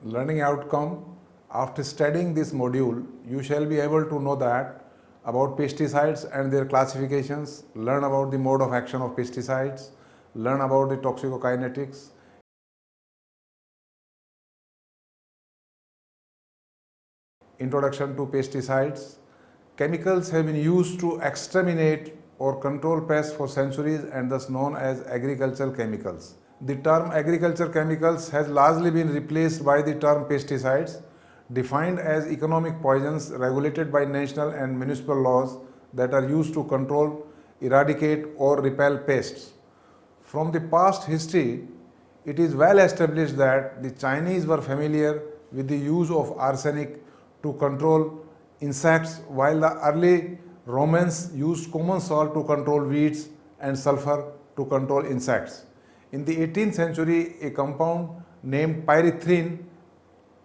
learning outcome. After studying this module, you shall be able to know that about pesticides and their classifications, learn about the mode of action of pesticides, learn about the toxicokinetics, introduction to pesticides. Chemicals have been used to exterminate or control pests for centuries and thus known as agricultural chemicals. The term agriculture chemicals has largely been replaced by the term pesticides, defined as economic poisons regulated by national and municipal laws that are used to control, eradicate or repel pests. From the past history, it is well established that the Chinese were familiar with the use of arsenic to control insects, while the early Romans used common salt to control weeds and sulfur to control insects. In the 18th century, a compound named pyrethrin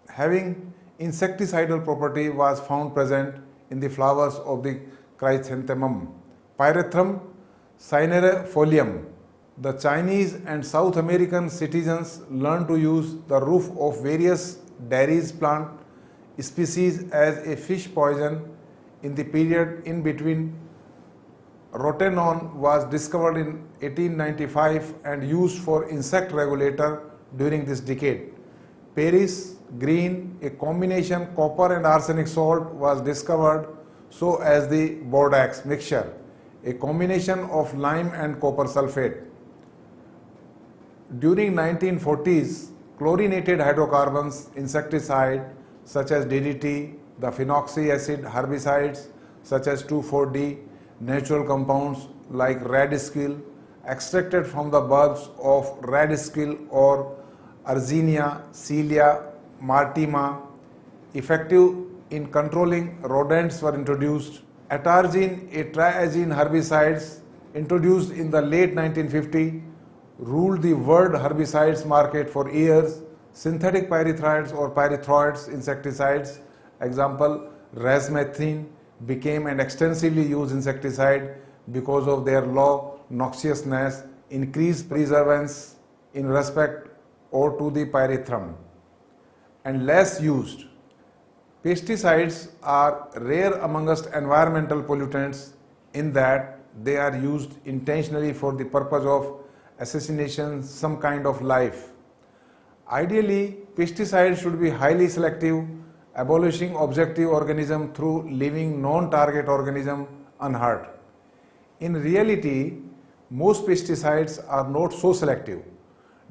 having insecticidal property was found present in the flowers of the chrysanthemum, Pyrethrum cineifolium. The Chinese and South American citizens learned to use the roof of various dairies plant species as a fish poison in the period in between. Rotenone was discovered in 1895 and used for insect regulator during this decade. Paris green, a combination copper and arsenic salt, was discovered, so as the Bordeaux mixture, a combination of lime and copper sulfate. During 1940s, chlorinated hydrocarbons, insecticide such as DDT, the phenoxy acid herbicides such as 2,4-D, natural compounds like radisquil extracted from the bulbs of radisquil or Arzinia celia martima, effective in controlling rodents, were introduced. Atrazine, a triazine herbicides introduced in the late 1950s, ruled the world herbicides market for years. Synthetic pyrethroids or pyrethroids insecticides, example rasmethrine, became an extensively used insecticide because of their low noxiousness, increased preservance in respect or to the pyrethrum, and less used. Pesticides are rare amongst environmental pollutants in that they are used intentionally for the purpose of assassination some kind of life. Ideally, pesticides should be highly selective, abolishing objective organism through leaving non-target organism unhurt. In reality, most pesticides are not so selective.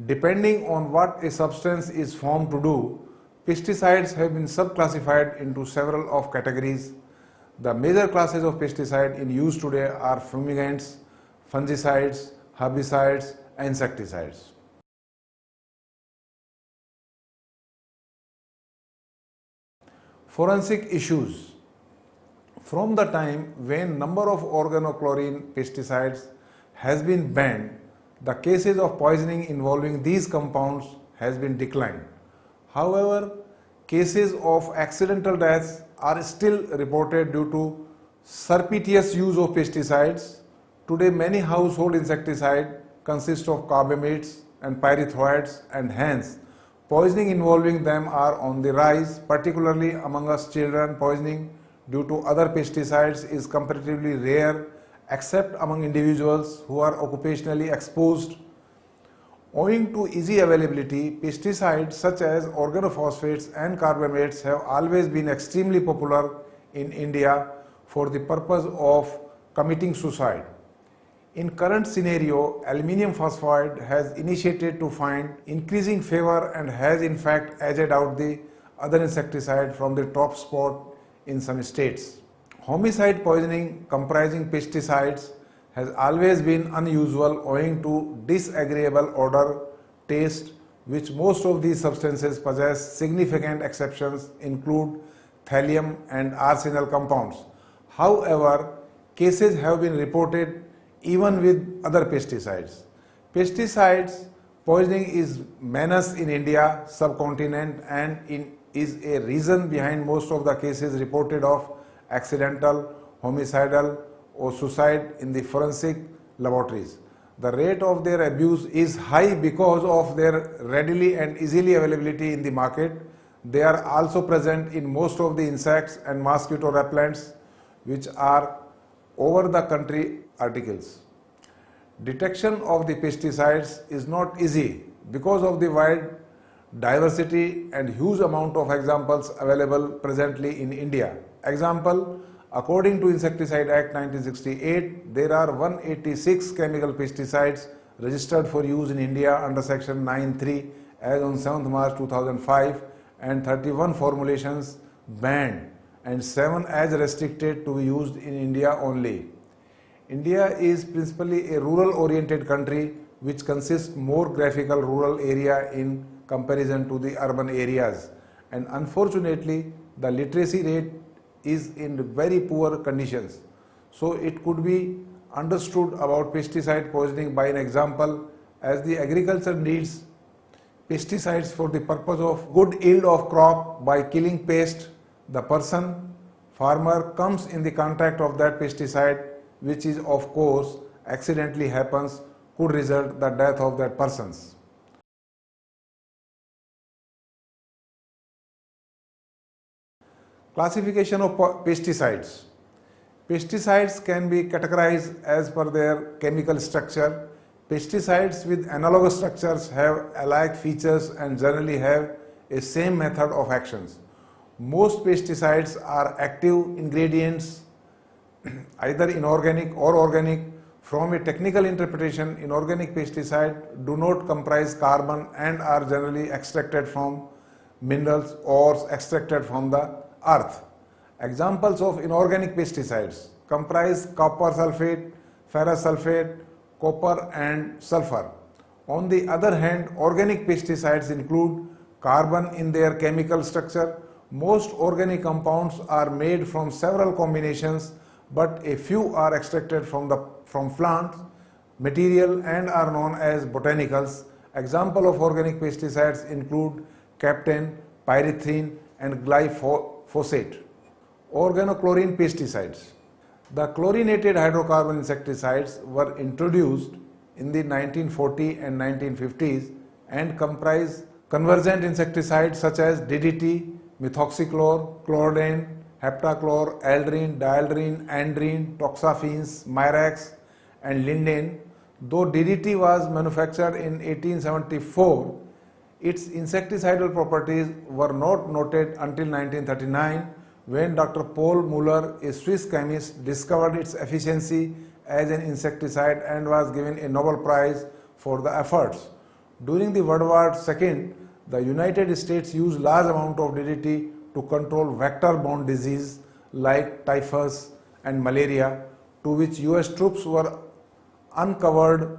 Depending on what a substance is formed to do, pesticides have been subclassified into several of categories. The major classes of pesticide in use today are fumigants, fungicides, herbicides, and insecticides. Forensic issues. From the time when number of organochlorine pesticides has been banned, the cases of poisoning involving these compounds has been declined. However, cases of accidental deaths are still reported due to surreptitious use of pesticides. Today, many household insecticides consist of carbamates and pyrethroids, and hence poisoning involving them are on the rise, particularly among us children. Poisoning due to other pesticides is comparatively rare, except among individuals who are occupationally exposed. Owing to easy availability, pesticides such as organophosphates and carbamates have always been extremely popular in India for the purpose of committing suicide. In current scenario, aluminium phosphide has initiated to find increasing favor and has in fact edged out the other insecticide from the top spot in some states. Homicide poisoning comprising pesticides has always been unusual owing to disagreeable odor, taste, which most of these substances possess. Significant exceptions include thallium and arsenal compounds. However, cases have been reported even with other pesticides. Pesticides poisoning is menace in India subcontinent and is a reason behind most of the cases reported of accidental, homicidal or suicide in the forensic laboratories. The rate of their abuse is high because of their readily and easily availability in the market. They are also present in most of the insects and mosquito repellents which are over the country articles. Detection of the pesticides is not easy because of the wide diversity and huge amount of examples available presently in India. Example, according to Insecticide Act 1968, there are 186 chemical pesticides registered for use in India under section 9(3) as on 7th March 2005 and 31 formulations banned and 7 as restricted to be used in India only. India is principally a rural-oriented country which consists more graphical rural area in comparison to the urban areas, and unfortunately the literacy rate is in very poor conditions. So it could be understood about pesticide poisoning by an example, as the agriculture needs pesticides for the purpose of good yield of crop. By killing pest, the farmer comes in the contact of that pesticide, which is of course accidentally happens, could result the death of that persons. Classification of pesticides. Pesticides can be categorized as per their chemical structure. Pesticides with analogous structures have alike features and generally have a same method of actions. Most pesticides are active ingredients, either inorganic or organic. From a technical interpretation, inorganic pesticides do not comprise carbon and are generally extracted from minerals or extracted from the earth. Examples of inorganic pesticides comprise copper sulfate, ferrous sulfate, copper and sulfur. On the other hand, organic pesticides include carbon in their chemical structure. Most organic compounds are made from several combinations, but a few are extracted from plant material and are known as botanicals. Example of organic pesticides include captan, pyrethrin and glyphosate. Organochlorine pesticides. The chlorinated hydrocarbon insecticides were introduced in the 1940 and 1950s and comprise convergent insecticides such as DDT, methoxychlor, chlordane, heptachlor, aldrin, dieldrin, andrin, toxaphene, Mirax and lindane. Though DDT was manufactured in 1874, its insecticidal properties were not noted until 1939 when Dr. Paul Muller, a Swiss chemist, discovered its efficiency as an insecticide and was given a Nobel Prize for the efforts. During the World War II, the United States used large amount of DDT to control vector-borne disease like typhus and malaria, to which US troops were uncovered.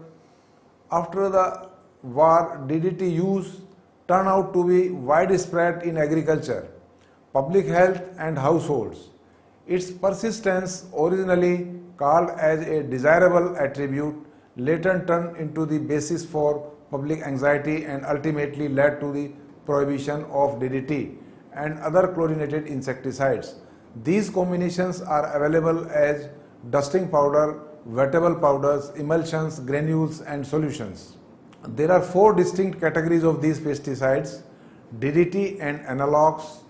After the war, DDT use turned out to be widespread in agriculture, public health and households. Its persistence, originally called as a desirable attribute, later turned into the basis for public anxiety and ultimately led to the prohibition of DDT and other chlorinated insecticides. These combinations are available as dusting powder, wettable powders, emulsions, granules and solutions. There are 4 distinct categories of these pesticides: DDT and analogues,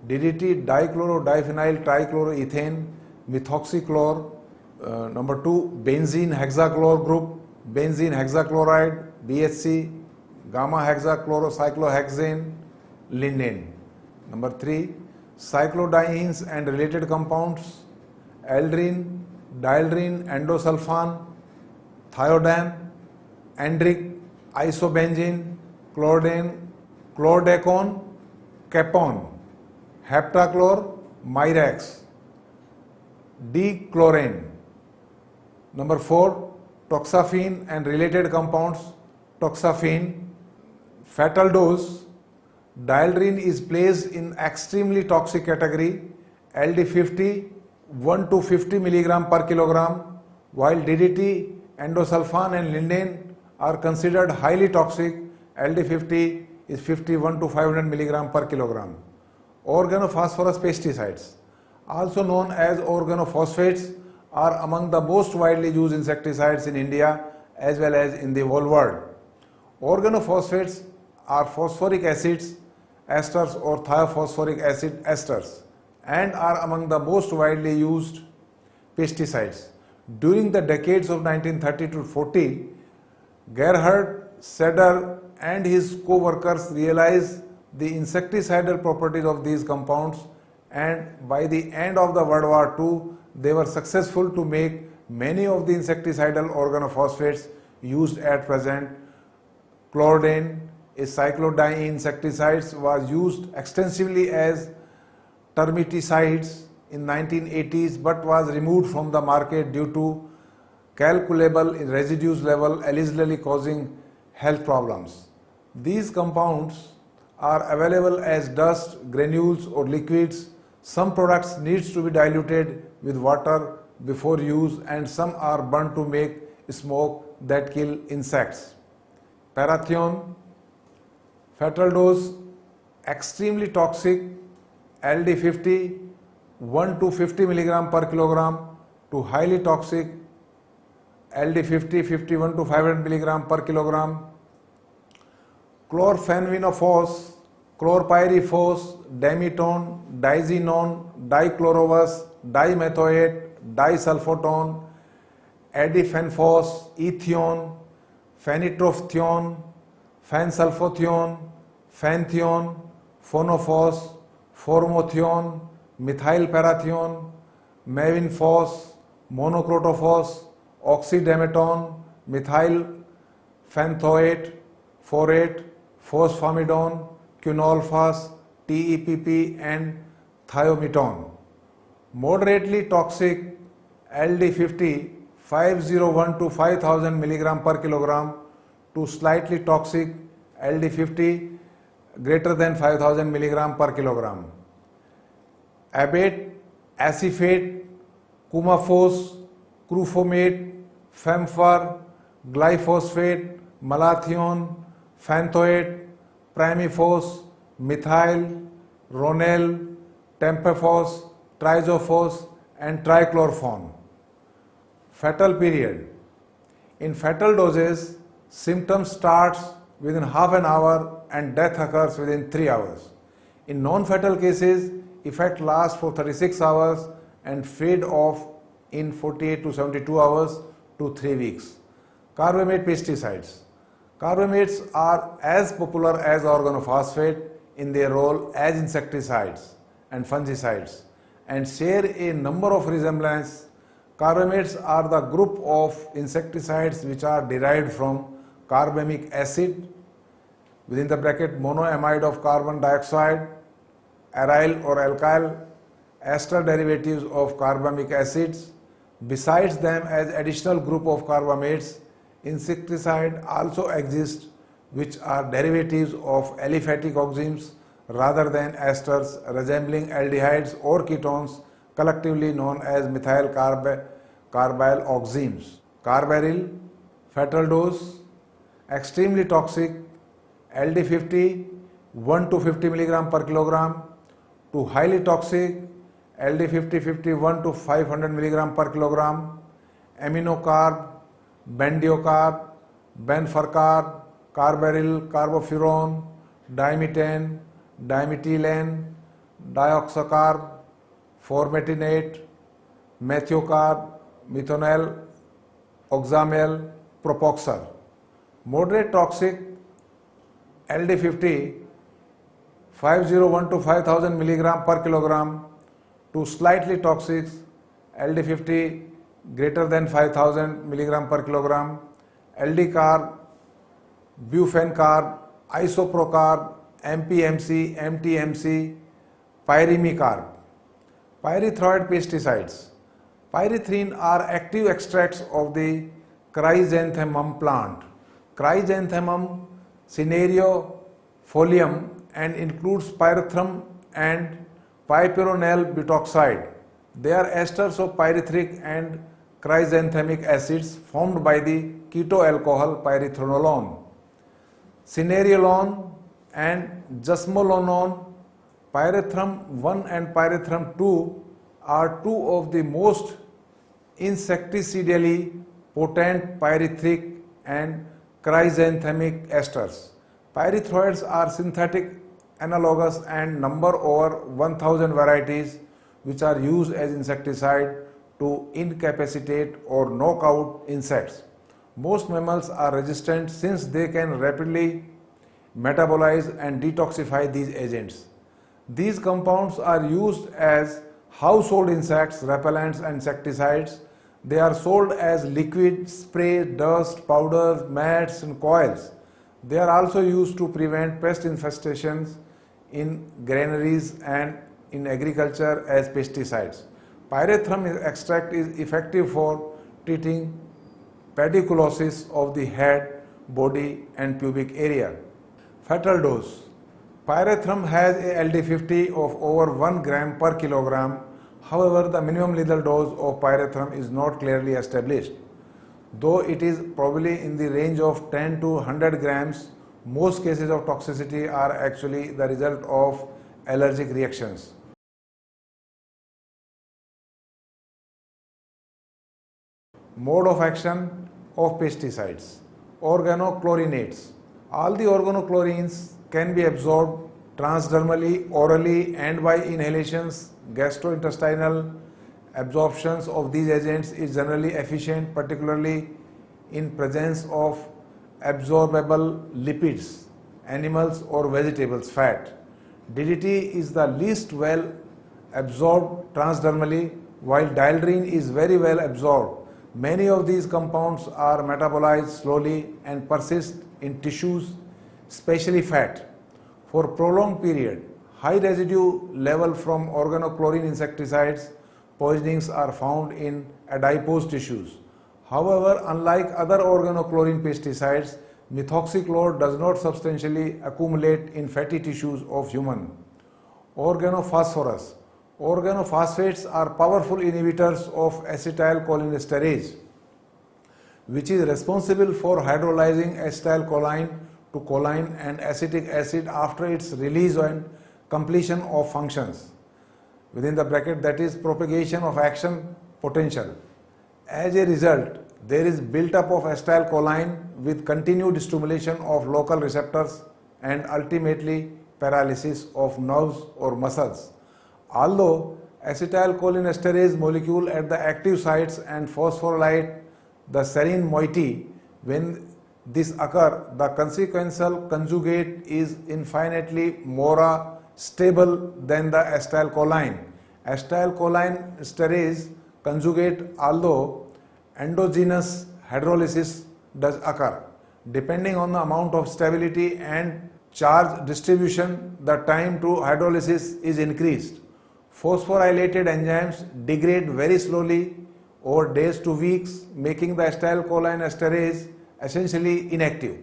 DDT dichlorodiphenyl trichloroethane, methoxychlor, number 2 benzene hexachlor group, benzene hexachloride, BHC, gamma hexachlorocyclohexane, lindane. Number 3 cyclodienes and related compounds, aldrin, dieldrin, endosulfan, thiodane, andric, isobenzene, chlordane, chlordecone, capone, heptachlor, Mirax, D-chlorane. Number 4 toxaphene and related compounds, toxaphene. Fatal dose, dieldrin is placed in extremely toxic category, LD50 1 to 50 mg per kilogram, while DDT, endosulfan and lindane are considered highly toxic. LD50 is 51 to 500 mg per kilogram. Organophosphorus pesticides, also known as organophosphates, are among the most widely used insecticides in India as well as in the whole world. Organophosphates are phosphoric acids, esters or thiophosphoric acid esters, and are among the most widely used pesticides. During the decades of 1930 to 40, Gerhard Seder and his co-workers realized the insecticidal properties of these compounds, and by the end of the World War II, they were successful to make many of the insecticidal organophosphates used at present. Chlordane, a cyclodiene insecticide, was used extensively as termiticides in 1980s but was removed from the market due to calculable residues level allegedly causing health problems. These compounds are available as dust, granules or liquids. Some products needs to be diluted with water before use, and some are burnt to make smoke that kill insects. Parathion, fatal dose, extremely toxic, LD50, 1 to 50 mg per kilogram, to highly toxic, LD50, 51 to 500 mg per kilogram. Chlorphenvenophos, chlorpyrifos, dimetone, diazinon, dichlorovus, dimethoate, disulfotone, adiphenphos, ethione, phenitrophthione, phensulfothione, phanthione, phonophos, formothione, methylparathione, mavinphos, monocrotophos, oxydametone, methyl phanthoate, phorate, phosphomidone, quinolphas, TEPP and thiometone. Moderately toxic LD50, 501 to 5000 mg per kilogram, to slightly toxic LD50 greater than 5000 mg per kilogram. Abate, acephate, coumaphos, crufomate, femfer, glyphosate, malathion, phanthoate, primifos, methyl, ronel, tempaphos, trizophos and trichlorphon. Fatal period. In fatal doses, symptoms starts within half an hour and death occurs within 3 hours. In non-fatal cases, effect lasts for 36 hours and fade off in 48 to 72 hours to 3 weeks. Carbamate pesticides. Carbamates are as popular as organophosphate in their role as insecticides and fungicides and share a number of resemblances. Carbamates are the group of insecticides which are derived from carbamic acid, within the bracket monoamide of carbon dioxide, aryl or alkyl, ester derivatives of carbamic acids. Besides them, as additional group of carbamates, insecticide also exist which are derivatives of aliphatic oximes rather than esters, resembling aldehydes or ketones, collectively known as methyl carbyl oximes. Carbaryl, fatal dose, extremely toxic, LD50, 1 to 50 mg per kilogram, to highly toxic, LD50, 51 to 500 mg per kilogram, aminocarb, bendiocarb, benfercarb, carbaryl, carbofuran, dimetane, dimethylane, dioxocarb, formatinate, methiocarb, methonyl, oxamel, propoxer. Moderate toxic, LD50, 501 to 5000 mg per kilogram, to slightly toxic, LD50 greater than 5000 mg per kilogram, LD carb, bufencarb, isoprocarb, MPMC, MTMC, pyrimicarb. Pyrethroid pesticides. Pyrethrin are active extracts of the chrysanthemum plant. Chrysanthemum cinereofolium and includes pyrethrum and pyperonel butoxide. They are esters of pyrethric and chrysanthemic acids formed by the keto alcohol pyrethronolone. Cinereolone and jasmolonone, pyrethrum 1 and pyrethrum 2 are two of the most insecticidally potent pyrethric and chrysanthemic esters. Pyrethroids are synthetic analogous and number over 1000 varieties which are used as insecticide to incapacitate or knock out insects. Most mammals are resistant since they can rapidly metabolize and detoxify these agents. These compounds are used as household insects, repellents and insecticides. They are sold as liquid, spray, dust, powders, mats and coils. They are also used to prevent pest infestations in granaries and in agriculture as pesticides. Pyrethrum extract is effective for treating pediculosis of the head, body and pubic area. Fatal dose. Pyrethrum has a LD50 of over 1 gram per kilogram. However, the minimum lethal dose of pyrethrum is not clearly established. Though it is probably in the range of 10 to 100 grams, most cases of toxicity are actually the result of allergic reactions. Mode of action of pesticides. Organochlorinates. All the organochlorines can be absorbed transdermally, orally and by inhalations. Gastrointestinal absorptions of these agents is generally efficient, particularly in presence of absorbable lipids, animals or vegetables fat. DDT is the least well absorbed transdermally, while dieldrin is very well absorbed. Many of these compounds are metabolized slowly and persist in tissues, especially fat. For prolonged period, high residue level from organochlorine insecticides poisonings are found in adipose tissues. However, unlike other organochlorine pesticides, methoxychlor does not substantially accumulate in fatty tissues of human. Organophosphorus. Organophosphates are powerful inhibitors of acetylcholinesterase, which is responsible for hydrolyzing acetylcholine to choline and acetic acid after its release and completion of functions. Within the bracket, that is propagation of action potential. As a result, there is built-up of acetylcholine with continued stimulation of local receptors and ultimately paralysis of nerves or muscles. Although acetylcholinesterase molecule at the active sites and phosphorylate the serine moiety, when this occurs, the consequential conjugate is infinitely more stable than the acetylcholine. Acetylcholinesterase conjugate, although endogenous hydrolysis does occur. Depending on the amount of stability and charge distribution, the time to hydrolysis is increased. Phosphorylated enzymes degrade very slowly over days to weeks, making the acetylcholinesterase essentially inactive.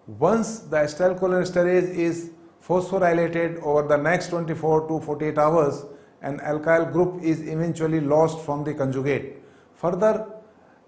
Once the acetylcholinesterase is phosphorylated over the next 24 to 48 hours, an alkyl group is eventually lost from the conjugate. Further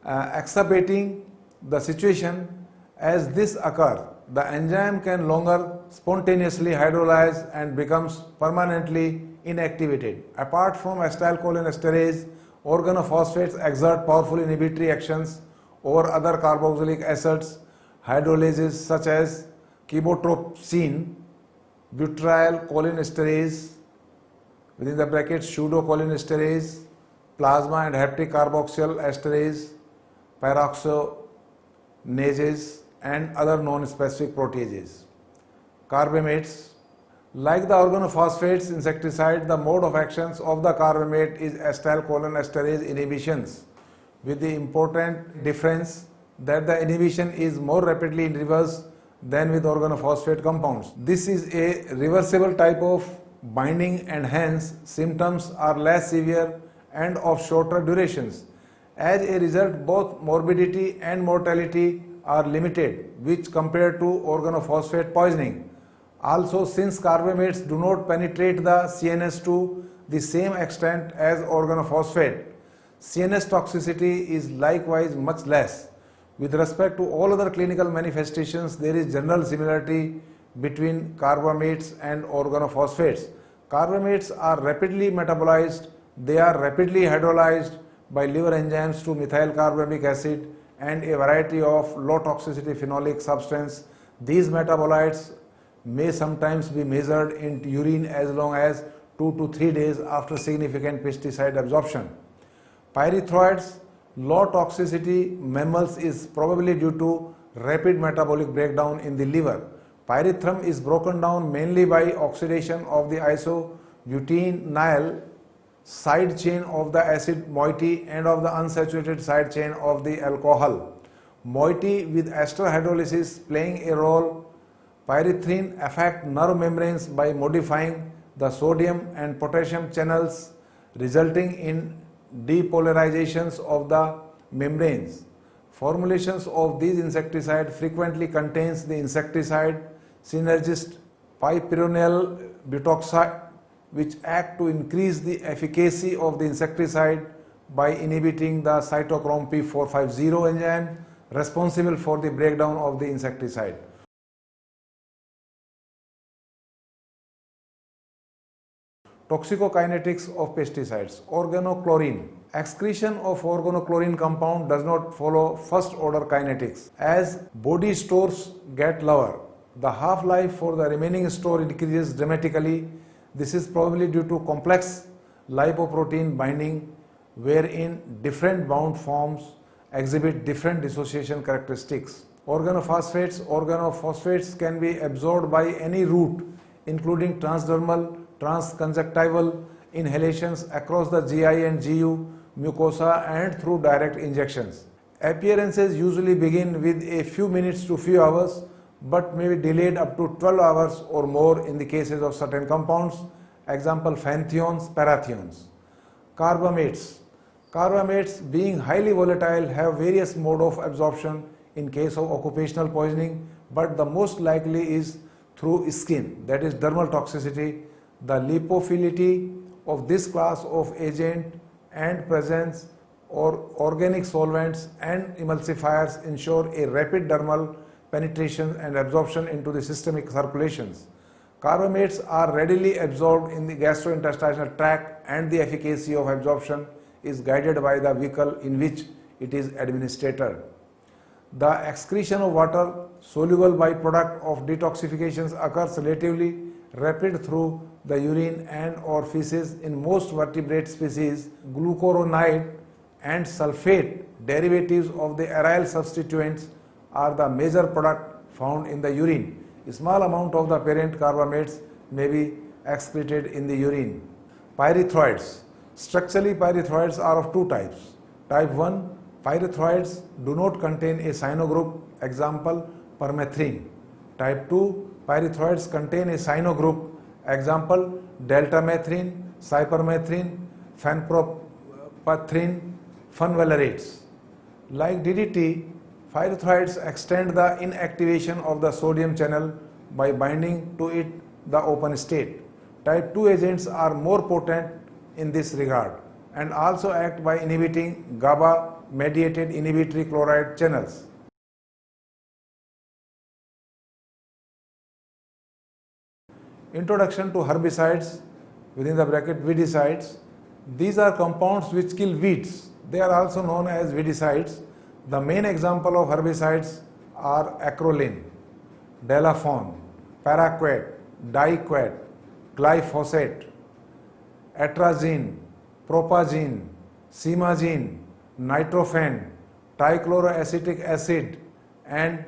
exacerbating the situation, as this occurs, the enzyme can longer spontaneously hydrolyze and becomes permanently inactivated. Apart from acetylcholinesterase, organophosphates exert powerful inhibitory actions over other carboxylic acids hydrolases such as chymotrypsin, butyrylcholinesterase, within the brackets pseudocholinesterase, plasma and hepatic carboxyl esterase, peroxygenases and other non-specific proteases. Carbamates. Like the organophosphates insecticide, the mode of actions of the carbamate is acetylcholinesterase inhibitions, with the important difference that the inhibition is more rapidly in reverse than with organophosphate compounds. This is a reversible type of binding and hence symptoms are less severe and of shorter durations. As a result, both morbidity and mortality are limited, which compared to organophosphate poisoning. Also, since carbamates do not penetrate the CNS to the same extent as organophosphate, CNS toxicity is likewise much less. With respect to all other clinical manifestations, there is general similarity between carbamates and organophosphates. Carbamates are rapidly metabolized, they are rapidly hydrolyzed by liver enzymes to methyl carbamic acid and a variety of low toxicity phenolic substance. These metabolites may sometimes be measured in urine as long as 2 to 3 days after significant pesticide absorption. Pyrethroids, low toxicity mammals is probably due to rapid metabolic breakdown in the liver. Pyrethrum is broken down mainly by oxidation of the isobutynyl side chain of the acid moiety and of the unsaturated side chain of the alcohol. Moiety with ester hydrolysis playing a role. Pyrethrin affect nerve membranes by modifying the sodium and potassium channels, resulting in depolarizations of the membranes. Formulations of these insecticides frequently contains the insecticide synergist pypironyl butoxide, which act to increase the efficacy of the insecticide by inhibiting the cytochrome P450 enzyme responsible for the breakdown of the insecticide. Toxicokinetics of pesticides. Organochlorine. Excretion of organochlorine compound does not follow first order kinetics. As body stores get lower, the half-life for the remaining store increases dramatically. This is probably due to complex lipoprotein binding, wherein different bound forms exhibit different dissociation characteristics. Organophosphates can be absorbed by any route, including transdermal, transconjunctival inhalations across the GI and GU mucosa and through direct injections. Appearances usually begin with a few minutes to few hours, but may be delayed up to 12 hours or more in the cases of certain compounds, example phanthiones, parathiones. Carbamates. Carbamates, being highly volatile, have various mode of absorption in case of occupational poisoning, but the most likely is through skin, that is dermal toxicity. The lipophility of this class of agent and presence or organic solvents and emulsifiers ensure a rapid dermal penetration and absorption into the systemic circulations. Carbamates are readily absorbed in the gastrointestinal tract, and the efficacy of absorption is guided by the vehicle in which it is administered. The excretion of water, soluble byproduct of detoxifications, occurs relatively rapid through the urine and or feces in most vertebrate species. Glucuronide and sulfate derivatives of the aryl substituents are the major product found in the urine. A small amount of the parent carbamates may be excreted in the urine. Pyrethroids. Structurally, pyrethroids are of two types. Type 1, pyrethroids do not contain a cyanogroup, example permethrin. Type 2, pyrethroids contain a cyanogroup, example deltamethrin, cypermethrin, phenpropythrin, fenvalarates. Like DDT, pyrethroids extend the inactivation of the sodium channel by binding to it the open state. Type 2 agents are more potent in this regard and also act by inhibiting GABA mediated inhibitory chloride channels. Introduction to herbicides, within the bracket weedicides. These are compounds which kill weeds. They are also known as weedicides. The main example of herbicides are acrolein, Delafon, paraquat, diquat, glyphosate, atrazine, propagine, simazine, nitrofen, trichloroacetic acid, and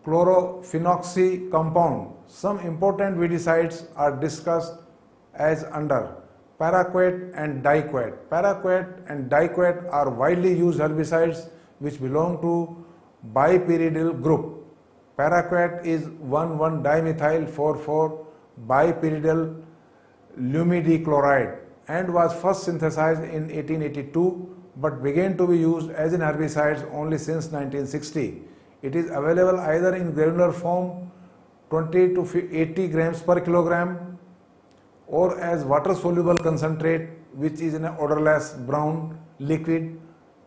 chlorophenoxy compound. Some important weedicides are discussed as under. Paraquat and diquat. Paraquat and diquat are widely used herbicides which belong to bipyridyl group. Paraquat is 1,1-dimethyl-4,4-bipyridyl lumidichloride and was first synthesized in 1882 but began to be used as an herbicide only since 1960. It is available either in granular form 20 to 80 grams per kilogram or as water soluble concentrate, which is in an odorless brown liquid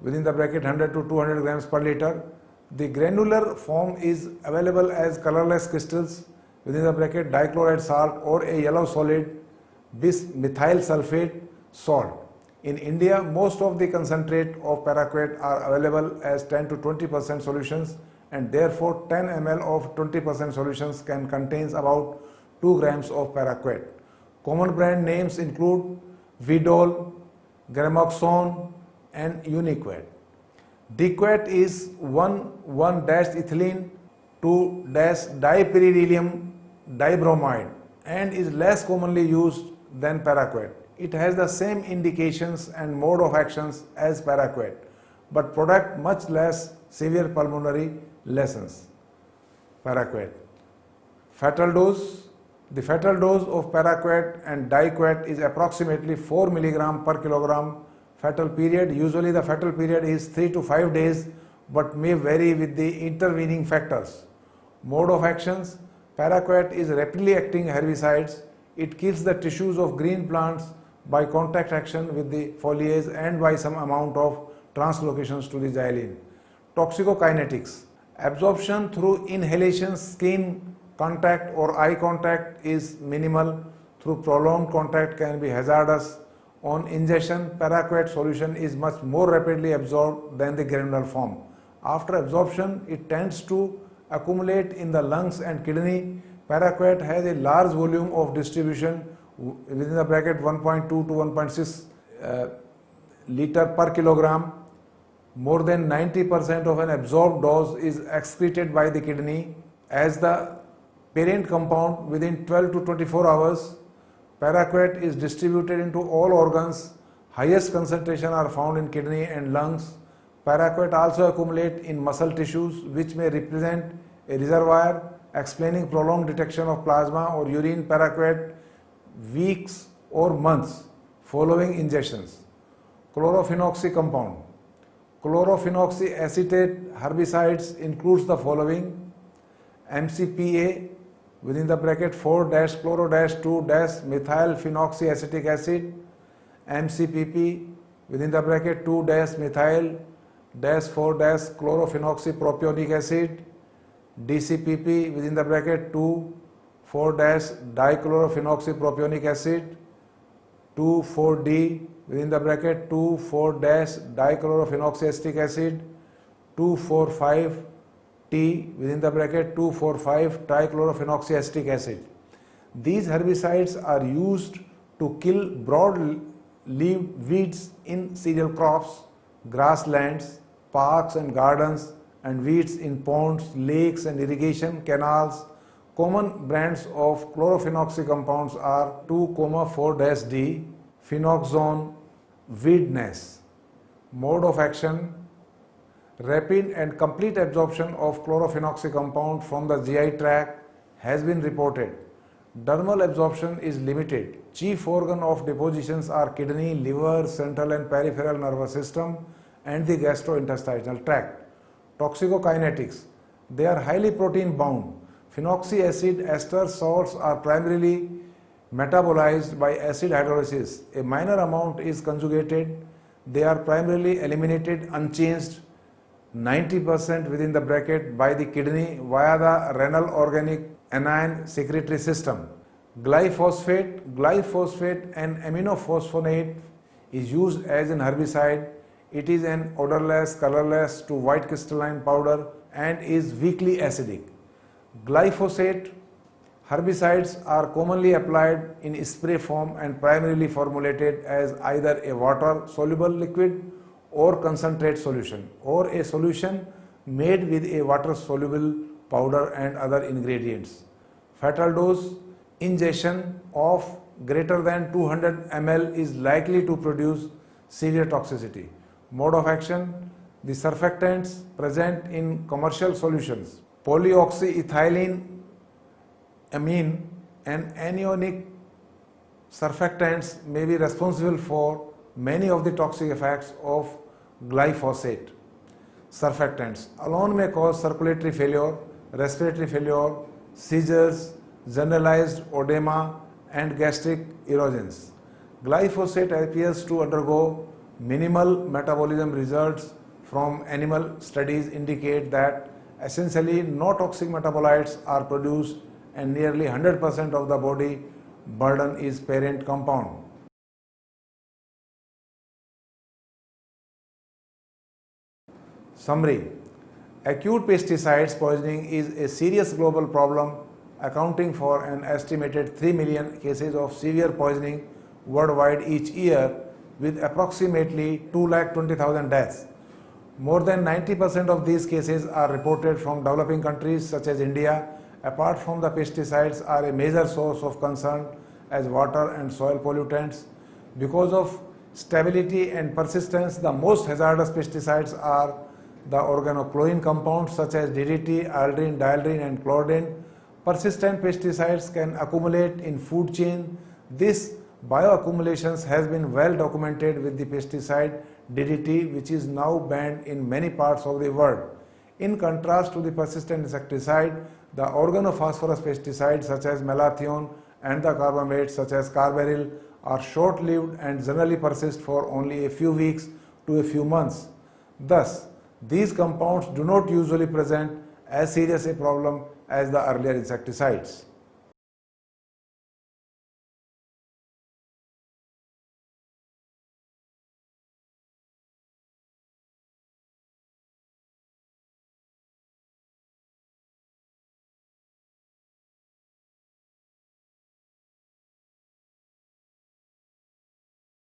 within the bracket 100 to 200 grams per liter. The granular form is available as colorless crystals within the bracket dichloride salt or a yellow solid bis methyl sulfate salt. In India, most of the concentrate of paraquat are available as 10 to 20% solutions, and therefore 10 ml of 20% solutions can contain about 2 grams of paraquat. Common brand names include Vidol, Gramoxone and Uniquat. Diquat is 1,1-ethylene 2-dipyridinium dibromide and is less commonly used than paraquat. It has the same indications and mode of actions as paraquat, but product much less severe pulmonary lesions. Paraquat. Fatal dose. The fatal dose of paraquat and diquat is approximately 4 mg per kilogram. Fatal period. Usually the fatal period is 3 to 5 days, but may vary with the intervening factors. Mode of actions. Paraquat is rapidly acting herbicides. It kills the tissues of green plants by contact action with the foliage and by some amount of translocations to the xylem. Toxicokinetics. Absorption through inhalation, skin contact or eye contact is minimal. Through prolonged contact can be hazardous. On ingestion, paraquat solution is much more rapidly absorbed than the granular form. After absorption, it tends to accumulate in the lungs and kidney. Paraquat has a large volume of distribution within the bracket 1.2 to 1.6 liter per kilogram. More than 90% of an absorbed dose is excreted by the kidney as the parent compound within 12 to 24 hours. Paraquat is distributed into all organs. Highest concentration are found in kidney and lungs. Paraquat also accumulate in muscle tissues, which may represent a reservoir, explaining prolonged detection of plasma or urine paraquat weeks or months following injections. Chlorophenoxy compound. Chlorophenoxy acetate herbicides includes the following: MCPA within the bracket 4-chloro-2-methylphenoxyacetic acid, MCPP within the bracket 2-methyl-4-chlorophenoxypropionic acid, DCPP within the bracket 2,4-dichlorophenoxypropionic acid, 2,4-D within the bracket 2,4-dichlorophenoxyacetic acid, 2,4,5-T within the bracket 2,4,5-trichlorophenoxyacetic acid. These herbicides are used to kill broad-leaved weeds in cereal crops, grasslands, parks and gardens, and weeds in ponds, lakes and irrigation canals. Common brands of chlorophenoxy compounds are 2,4-D, phenoxone, weedness. Mode of action: rapid and complete absorption of chlorophenoxy compound from the GI tract has been reported. Dermal absorption is limited. Chief organ of depositions are kidney, liver, central and peripheral nervous system, and the gastrointestinal tract. Toxicokinetics. They are highly protein bound. Phenoxy acid ester salts are primarily metabolized by acid hydrolysis. A minor amount is conjugated. They are primarily eliminated unchanged 90% within the bracket by the kidney via the renal organic anion secretory system. Glyphosate and aminophosphonate is used as an herbicide. It is an odorless, colorless to white crystalline powder and is weakly acidic. Glyphosate herbicides are commonly applied in spray form and primarily formulated as either a water-soluble liquid or concentrate solution, or a solution made with a water-soluble powder and other ingredients. Fatal dose: ingestion of greater than 200 ml is likely to produce severe toxicity. Mode of action: the surfactants present in commercial solutions, polyoxyethylene amine and anionic surfactants may be responsible for many of the toxic effects of glyphosate. Surfactants alone may cause circulatory failure, respiratory failure, seizures, generalized edema and gastric erosions. Glyphosate appears to undergo minimal metabolism. Results from animal studies indicate that essentially no toxic metabolites are produced and nearly 100% of the body burden is parent compound. Summary: acute pesticides poisoning is a serious global problem, accounting for an estimated 3 million cases of severe poisoning worldwide each year, with approximately 220,000 deaths. More than 90% of these cases are reported from developing countries such as India. Apart from the pesticides are a major source of concern as water and soil pollutants. Because of stability and persistence, the most hazardous pesticides are the organochlorine compounds such as DDT, aldrin, dieldrin and chlordin. Persistent pesticides can accumulate in food chain. This bioaccumulations has been well documented with the pesticide DDT, which is now banned in many parts of the world. In contrast to the persistent insecticide, the organophosphorus pesticides such as malathion and the carbamates such as carbaryl are short-lived and generally persist for only a few weeks to a few months. Thus, these compounds do not usually present as serious a problem as the earlier insecticides.